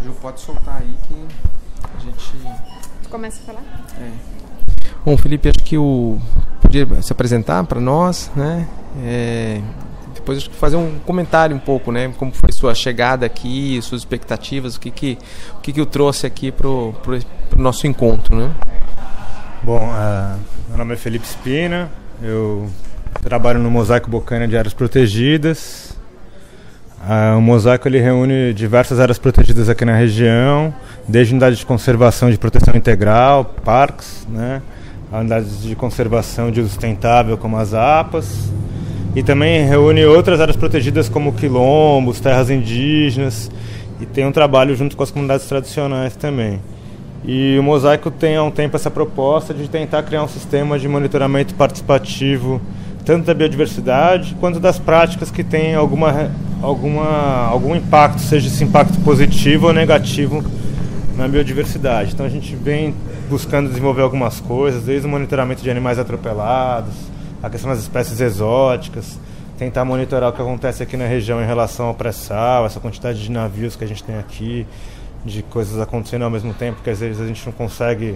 Ju, pode soltar aí que a gente... Tu começa a falar? Bom, Felipe, acho que podia se apresentar para nós, né? Depois acho que fazer um comentário um pouco, né? Como foi sua chegada aqui, suas expectativas, o que o trouxe aqui pro nosso encontro, né? Bom, meu nome é Felipe Spina, eu trabalho no Mosaico Bocaina de Áreas Protegidas. O Mosaico ele reúne diversas áreas protegidas aqui na região, desde unidades de conservação de proteção integral, parques, né? A unidades de conservação de uso sustentável como as APAs, e também reúne outras áreas protegidas como quilombos, terras indígenas, e tem um trabalho junto com as comunidades tradicionais também. E o Mosaico tem há um tempo essa proposta de tentar criar um sistema de monitoramento participativo tanto da biodiversidade quanto das práticas que têm algum impacto, seja esse impacto positivo ou negativo na biodiversidade. Então a gente vem buscando desenvolver algumas coisas, desde o monitoramento de animais atropelados, a questão das espécies exóticas, tentar monitorar o que acontece aqui na região em relação ao pré-sal, essa quantidade de navios que a gente tem aqui, de coisas acontecendo ao mesmo tempo, que às vezes a gente não consegue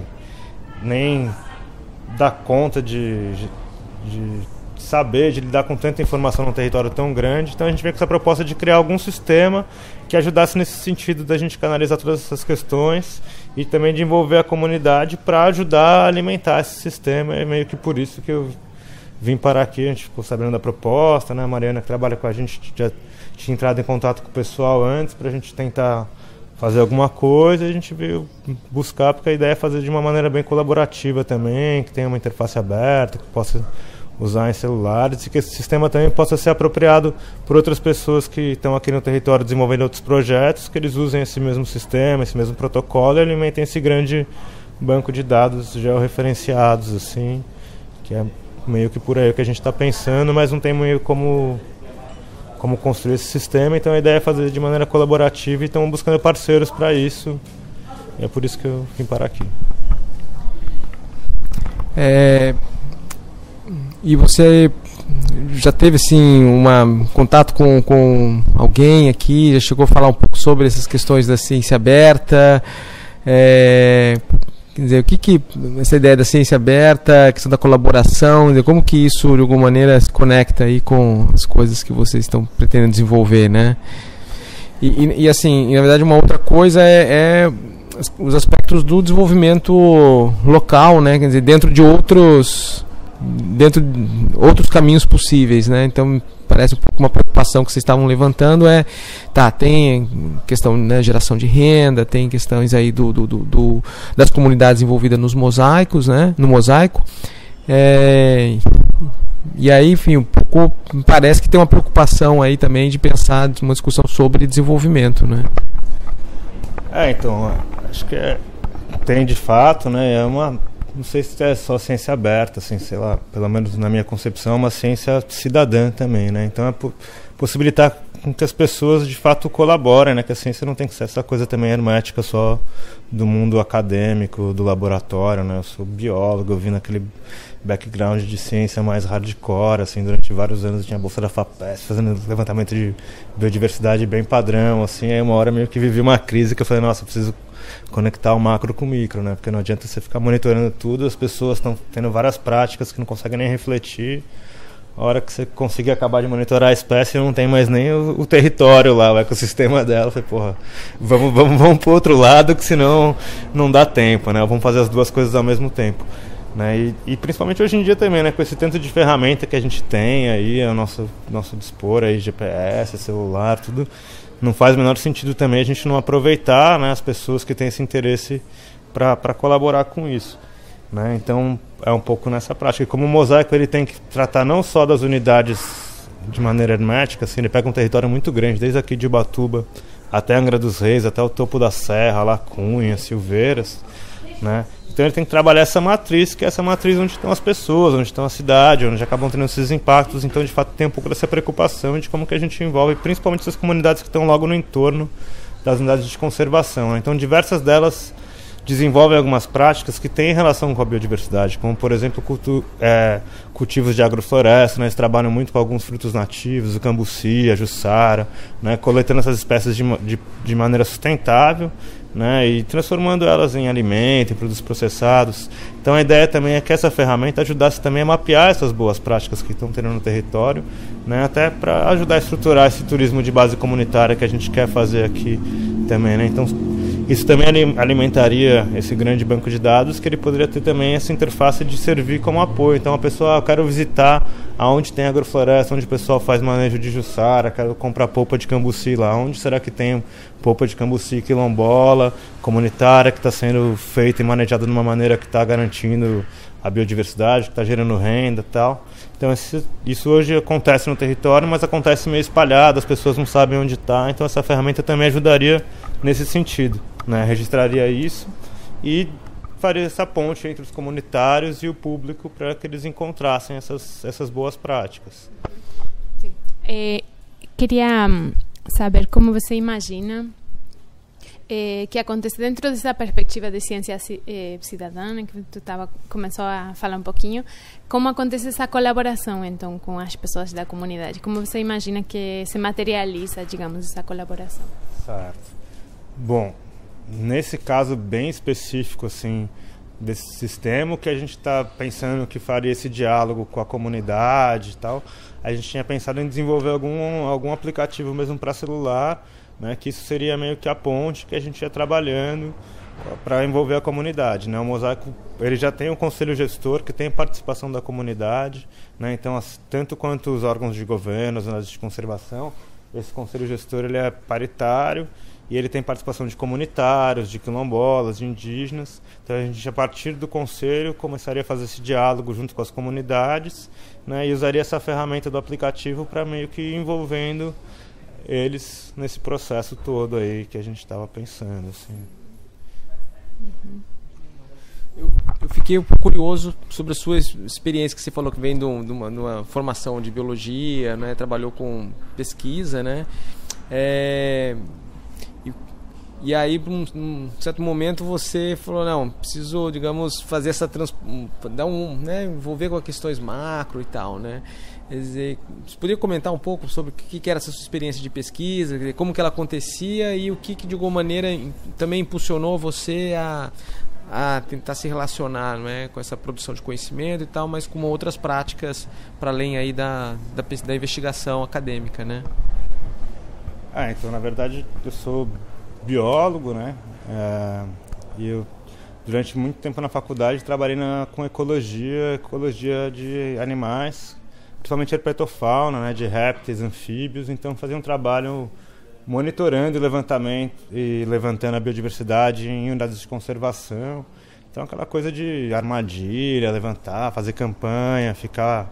nem dar conta de saber, de lidar com tanta informação num território tão grande. Então a gente vem com essa proposta de criar algum sistema que ajudasse nesse sentido da gente canalizar todas essas questões e também de envolver a comunidade para ajudar a alimentar esse sistema. É meio que por isso que eu vim parar aqui. A gente ficou sabendo da proposta, né? A Mariana, que trabalha com a gente, já tinha entrado em contato com o pessoal antes para a gente tentar fazer alguma coisa. A gente veio buscar, porque a ideia é fazer de uma maneira bem colaborativa também, que tenha uma interface aberta, que possa usar em celulares, e que esse sistema também possa ser apropriado por outras pessoas que estão aqui no território desenvolvendo outros projetos, que eles usem esse mesmo sistema, esse mesmo protocolo e alimentem esse grande banco de dados georreferenciados, assim, que é meio que por aí que a gente está pensando, mas não tem meio como construir esse sistema. Então a ideia é fazer de maneira colaborativa e estamos buscando parceiros para isso, e é por isso que eu vim parar aqui. E você já teve assim contato com alguém aqui? Já chegou a falar um pouco sobre essas questões da ciência aberta? Quer dizer, o que essa ideia da ciência aberta, a questão da colaboração, como que isso de alguma maneira se conecta aí com as coisas que vocês estão pretendendo desenvolver, né? E assim, na verdade, uma outra coisa é os aspectos do desenvolvimento local, né? Quer dizer, dentro de outros caminhos possíveis, né? Então parece um pouco uma preocupação que vocês estavam levantando, tem questão, né, geração de renda, tem questões aí das comunidades envolvidas nos mosaicos, né, no mosaico, e aí, enfim, um pouco parece que tem uma preocupação aí também de pensar uma discussão sobre desenvolvimento, né? Então, acho que tem de fato, né, não sei se é só ciência aberta, assim, sei lá, pelo menos na minha concepção, é uma ciência cidadã também, né? Então é possibilitar com que as pessoas de fato colaborem, né? Que a ciência não tem que ser essa coisa também hermética só do mundo acadêmico, do laboratório, né? Eu sou biólogo, eu vim naquele background de ciência mais hardcore, assim, durante vários anos eu tinha a bolsa da FAPESP, fazendo levantamento de biodiversidade bem padrão, assim, aí uma hora meio que vivi uma crise que eu falei, nossa, eu preciso conectar o macro com o micro, né? Porque não adianta você ficar monitorando tudo, as pessoas estão tendo várias práticas que não conseguem nem refletir. A hora que você conseguir acabar de monitorar a espécie, não tem mais nem o território lá, o ecossistema dela. Eu falei, vamos pro outro lado, que senão não dá tempo, né? Vamos fazer as duas coisas ao mesmo tempo, né? E principalmente hoje em dia também, né? Com esse tanto de ferramenta que a gente tem aí, ao nosso dispor aí, GPS, celular, tudo, não faz o menor sentido também a gente não aproveitar, né, as pessoas que têm esse interesse para colaborar com isso, né? Então é um pouco nessa prática. E como o Mosaico ele tem que tratar não só das unidades de maneira hermética, assim, ele pega um território muito grande, desde aqui de Ubatuba até Angra dos Reis, até o topo da Serra, Lacunha, Silveiras, né? Então ele tem que trabalhar essa matriz, que é essa matriz onde estão as pessoas, onde estão a cidade, onde acabam tendo esses impactos. Então, de fato, tem um pouco dessa preocupação de como que a gente envolve, principalmente essas comunidades que estão logo no entorno das unidades de conservação, né? Então, diversas delas desenvolvem algumas práticas que têm relação com a biodiversidade, como, por exemplo, cultivos de agrofloresta, né? Eles trabalham muito com alguns frutos nativos, o cambuci, a jussara, né? Coletando essas espécies de maneira sustentável, né? E transformando elas em alimento, em produtos processados. Então a ideia também é que essa ferramenta ajudasse também a mapear essas boas práticas que estão tendo no território, né? Até para ajudar a estruturar esse turismo de base comunitária que a gente quer fazer aqui também, né? Então isso também alimentaria esse grande banco de dados, que ele poderia ter também essa interface de servir como apoio. Então a pessoa, eu quero visitar aonde tem agrofloresta, onde o pessoal faz manejo de jussara, quero comprar polpa de cambuci lá, onde será que tem polpa de cambuci quilombola, comunitária, que está sendo feita e manejada de uma maneira que está garantindo a biodiversidade, que está gerando renda e tal. Então isso hoje acontece no território, mas acontece meio espalhado, as pessoas não sabem onde está, então essa ferramenta também ajudaria nesse sentido, né? Registraria isso e faria essa ponte entre os comunitários e o público para que eles encontrassem essas boas práticas. Sim. Queria saber como você imagina que acontece dentro dessa perspectiva de ciência cidadã, que tu começou a falar um pouquinho, como acontece essa colaboração então com as pessoas da comunidade, como você imagina que se materializa, digamos, essa colaboração? Certo. Bom, nesse caso bem específico assim desse sistema, que a gente está pensando que faria esse diálogo com a comunidade e tal, a gente tinha pensado em desenvolver algum aplicativo mesmo para celular, né, que isso seria meio que a ponte que a gente ia trabalhando para envolver a comunidade, né? O Mosaico, ele já tem um conselho gestor que tem participação da comunidade, né? Então tanto quanto os órgãos de governo, as unidades de conservação, esse conselho gestor ele é paritário e ele tem participação de comunitários, de quilombolas, de indígenas. Então a gente, a partir do conselho, começaria a fazer esse diálogo junto com as comunidades, né, e usaria essa ferramenta do aplicativo para meio que envolvendo eles nesse processo todo aí que a gente estava pensando, assim. Eu fiquei um pouco curioso sobre a sua experiência, que você falou que vem de uma formação de biologia, né, trabalhou com pesquisa, né? E aí, num certo momento, você falou, não, preciso, digamos, fazer essa envolver com questões macro e tal, né? Quer dizer, você poderia comentar um pouco sobre o que era essa sua experiência de pesquisa, como que ela acontecia e o que de alguma maneira também impulsionou você a tentar se relacionar, né, com essa produção de conhecimento e tal, mas com outras práticas para além aí da investigação acadêmica, né? Então, na verdade, eu sou biólogo, né? E eu, durante muito tempo na faculdade, trabalhei com ecologia de animais, principalmente herpetofauna, né? De répteis, anfíbios. Então, fazia um trabalho monitorando e levantando a biodiversidade em unidades de conservação. Então, aquela coisa de armadilha, levantar, fazer campanha, ficar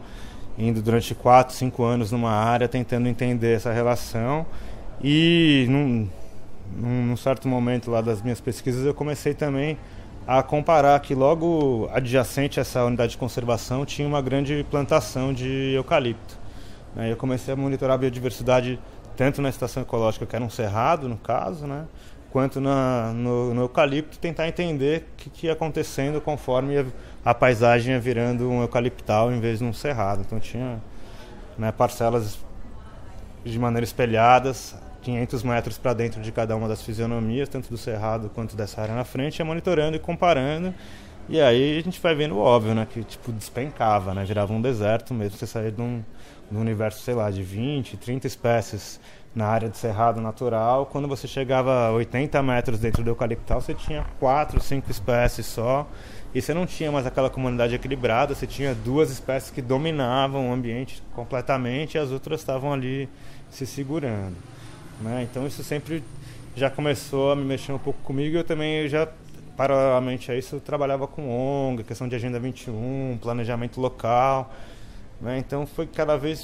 indo durante 4, 5 anos numa área tentando entender essa relação. E num certo momento lá das minhas pesquisas eu comecei também a comparar que logo adjacente a essa unidade de conservação tinha uma grande plantação de eucalipto. Eu comecei a monitorar a biodiversidade tanto na estação ecológica, que era um cerrado no caso, né, quanto no eucalipto, tentar entender o que ia acontecendo conforme a paisagem ia virando um eucaliptal em vez de um cerrado. Então tinha, né, parcelas de maneira espelhadas, 500 metros para dentro de cada uma das fisionomias, tanto do cerrado quanto dessa área na frente, ia monitorando e comparando. E aí a gente vai vendo o óbvio, né, que tipo despencava, né, virava um deserto mesmo. Você saía de um universo, sei lá, de 20, 30 espécies na área de cerrado natural. Quando você chegava a 80 metros dentro do eucaliptal, você tinha 4, 5 espécies só. E você não tinha mais aquela comunidade equilibrada, você tinha 2 espécies que dominavam o ambiente completamente e as outras estavam ali se segurando, né? Então isso sempre já começou a me mexer um pouco comigo. Eu também já, paralelamente a isso, eu trabalhava com ONG, questão de Agenda 21, planejamento local, né? Então foi cada vez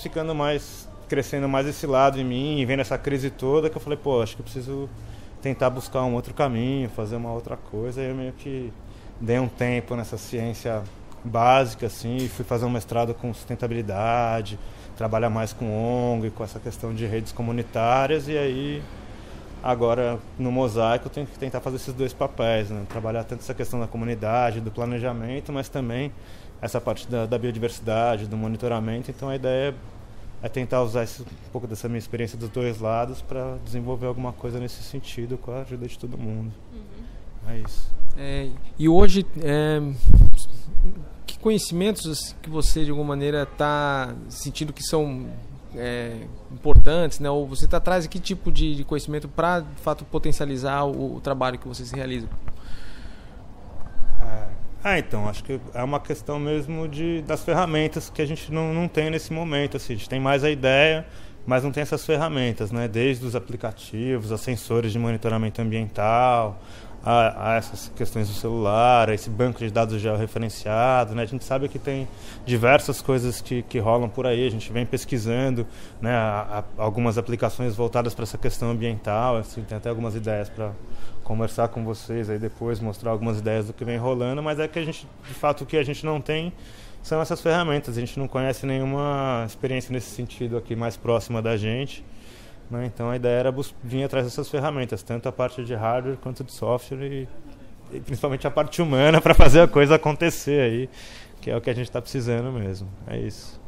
crescendo mais esse lado em mim, e vendo essa crise toda, que eu falei, acho que eu preciso tentar buscar um outro caminho, fazer uma outra coisa. Aí eu meio que dei um tempo nessa ciência básica, assim, e fui fazer um mestrado com sustentabilidade, trabalhar mais com ONG, com essa questão de redes comunitárias, e aí Agora, no Mosaico, eu tenho que tentar fazer esses dois papéis, né? Trabalhar tanto essa questão da comunidade, do planejamento, mas também essa parte da biodiversidade, do monitoramento. Então, a ideia é tentar usar um pouco dessa minha experiência dos dois lados para desenvolver alguma coisa nesse sentido com a ajuda de todo mundo. É isso. E hoje, que conhecimentos que você, de alguma maneira, está sentindo que são importantes, né? Ou você traz que tipo de conhecimento para, de fato, potencializar o trabalho que vocês realizam? Então, acho que é uma questão mesmo das ferramentas que a gente não tem nesse momento. Assim, a gente tem mais a ideia, mas não tem essas ferramentas, né? Desde os aplicativos, a sensores de monitoramento ambiental, a essas questões do celular, a esse banco de dados georreferenciado, né? A gente sabe que tem diversas coisas que rolam por aí, a gente vem pesquisando, né? Algumas aplicações voltadas para essa questão ambiental, assim, tem até algumas ideias para conversar com vocês aí depois, mostrar algumas ideias do que vem rolando, mas é que a gente, de fato, o que a gente não tem são essas ferramentas, a gente não conhece nenhuma experiência nesse sentido aqui mais próxima da gente. Então a ideia era vir atrás dessas ferramentas, tanto a parte de hardware quanto de software e principalmente a parte humana para fazer a coisa acontecer aí, que é o que a gente está precisando mesmo. É isso.